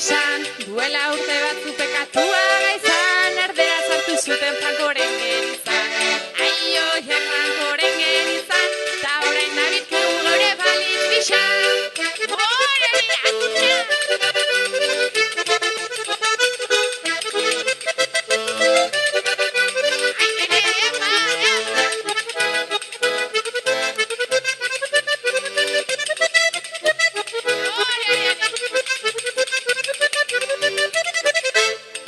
esan, duela urte batzu pekatua gaizan, erdera sartu zuten Frankoren gerizan. Aio, Frankoren gerizan, ta orain nabitku geure balitz gizan. Horari, atxea!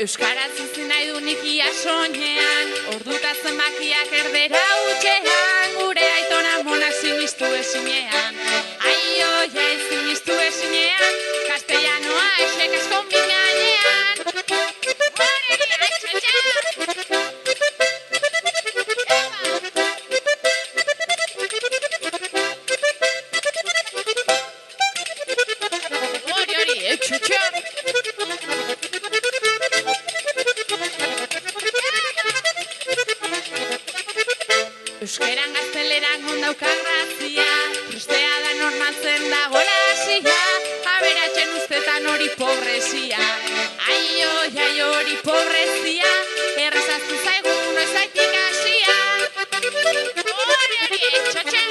Euskaraz izi nahi du nik ia soinean, orduta zenbakiak erdera utxean, gure aitona mona sinistu esinean. Aio, ja sinistu esinean, castellanoa esek eskon binanean. Horeri, atxatxa! Hori, etxutxa! Euskeran gazteleran gondauka grazia, tristea da normaltzen dagoela hasia, aberatxen ustetan hori pobrezia. Aio, jaio hori pobrezia, errezaztu zaigu noizaitik hasia. Hori, etxotxe!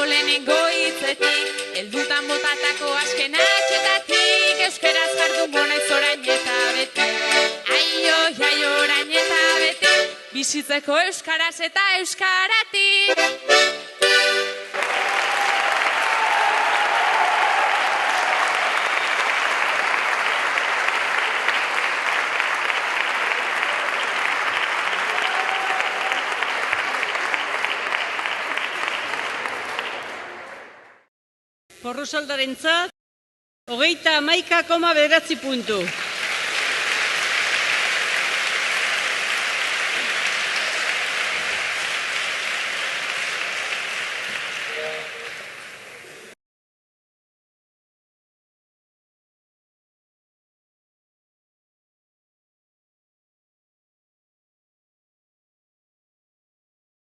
Lehenengo hitzetik, heldutan botatako azken atxetatik, euskeraz jardun gonaiz orain eta beti. Aio, jaio orain eta beti, bizitzeko euskaraz eta euskaratik. Porrusaldarentzat, 31,9 puntu.